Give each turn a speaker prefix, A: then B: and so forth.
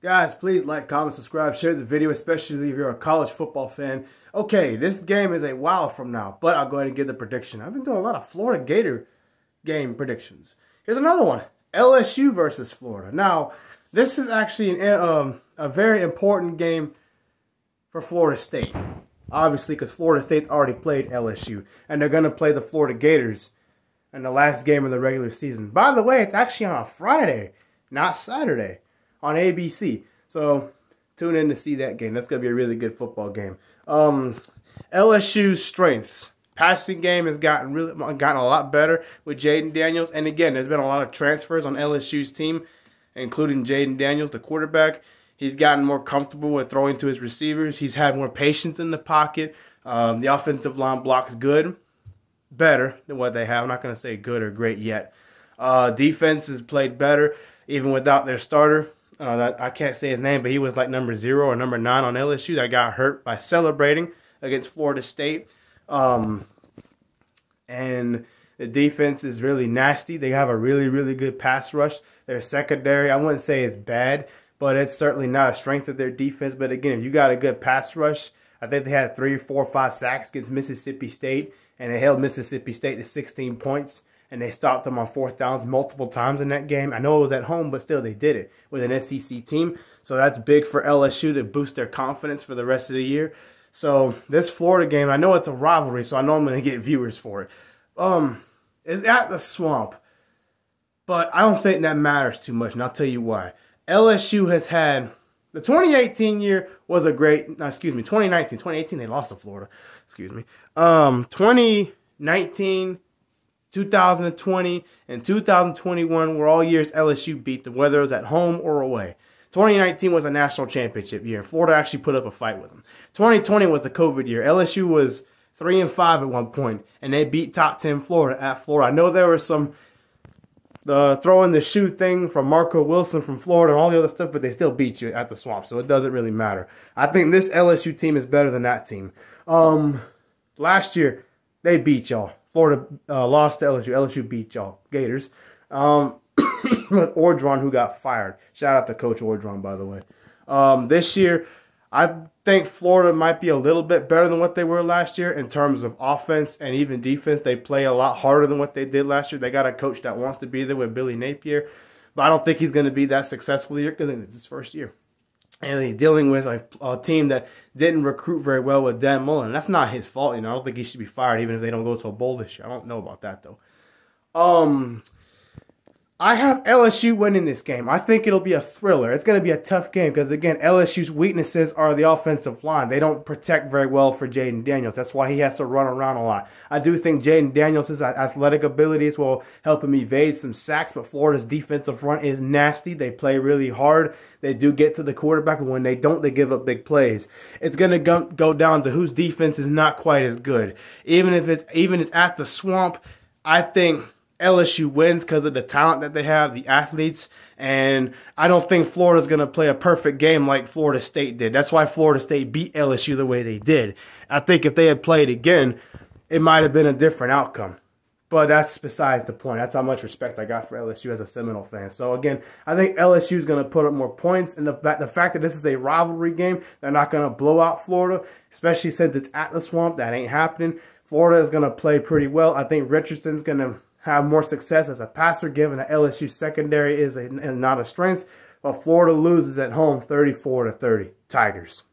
A: Guys, please like, comment, subscribe, share the video, especially if you're a college football fan. Okay, this game is a while from now, but I'll go ahead and give the prediction. I've been doing a lot of Florida Gator game predictions. Here's another one. LSU versus Florida. Now, this is actually a very important game for Florida State. Obviously, because Florida State's already played LSU, and they're going to play the Florida Gators in the last game of the regular season. By the way, it's actually on a Friday, not Saturday, on ABC. So tune in to see that game. That's going to be a really good football game. LSU's strengths. Passing game has gotten a lot better with Jaden Daniels. And again, there's been a lot of transfers on LSU's team, including Jaden Daniels, the quarterback. He's gotten more comfortable with throwing to his receivers. He's had more patience in the pocket. The offensive line blocks good. Better than what they have. I'm not going to say good or great yet. Defense has played better, even without their starter. I can't say his name, but he was like number 0 or number 9 on LSU that got hurt by celebrating against Florida State. And the defense is really nasty. They have a really, really good pass rush. Their secondary, I wouldn't say it's bad, but it's certainly not a strength of their defense. But again, if you got a good pass rush, I think they had 3, 4, 5 sacks against Mississippi State, and they held Mississippi State to 16 points. And they stopped them on 4th downs multiple times in that game. I know it was at home, but still they did it with an SEC team. So that's big for LSU to boost their confidence for the rest of the year. So this Florida game, I know it's a rivalry, so I know I'm going to get viewers for it. It's at the Swamp, but I don't think that matters too much, and I'll tell you why. LSU has had, the 2018 year was a great, 2018 they lost to Florida, 2019, 2020, and 2021 were all years LSU beat them, whether it was at home or away. 2019 was a national championship year. Florida actually put up a fight with them. 2020 was the COVID year. LSU was 3-5 at one point, and they beat top 10 Florida at Florida. I know there was some throwing the shoe thing from Marco Wilson from Florida and all the other stuff, but they still beat you at the Swamp, so it doesn't really matter. I think this LSU team is better than that team. Last year, they beat y'all. Florida lost to LSU. LSU beat y'all, Gators. With Ordron, who got fired. Shout out to Coach Ordron, by the way. This year, I think Florida might be a little bit better than what they were last year in terms of offense and even defense. They play a lot harder than what they did last year. They got a coach that wants to be there with Billy Napier, but I don't think he's going to be that successful here because it's his first year. And he's dealing with a team that didn't recruit very well with Dan Mullen. That's not his fault. I don't think he should be fired even if they don't go to a bowl this year. I don't know about that, though. I have LSU winning this game. I think it'll be a thriller. It's going to be a tough game because, again, LSU's weaknesses are the offensive line. They don't protect very well for Jaden Daniels. That's why he has to run around a lot. I do think Jaden Daniels' athletic abilities will help him evade some sacks, but Florida's defensive front is nasty. They play really hard. They do get to the quarterback, but when they don't, they give up big plays. It's going to go down to whose defense is not quite as good. Even if it's at the Swamp, I think LSU wins because of the talent that they have, the athletes, and I don't think Florida's going to play a perfect game like Florida State did. That's why Florida State beat LSU the way they did. I think if they had played again, it might have been a different outcome. But that's besides the point. That's how much respect I got for LSU as a Seminole fan. So, again, I think LSU is going to put up more points. And the fact that this is a rivalry game, they're not going to blow out Florida, especially since it's at the Swamp. That ain't happening. Florida is going to play pretty well. I think Richardson's going to have more success as a passer, given that LSU secondary is not a strength. But Florida loses at home 34-30. Tigers.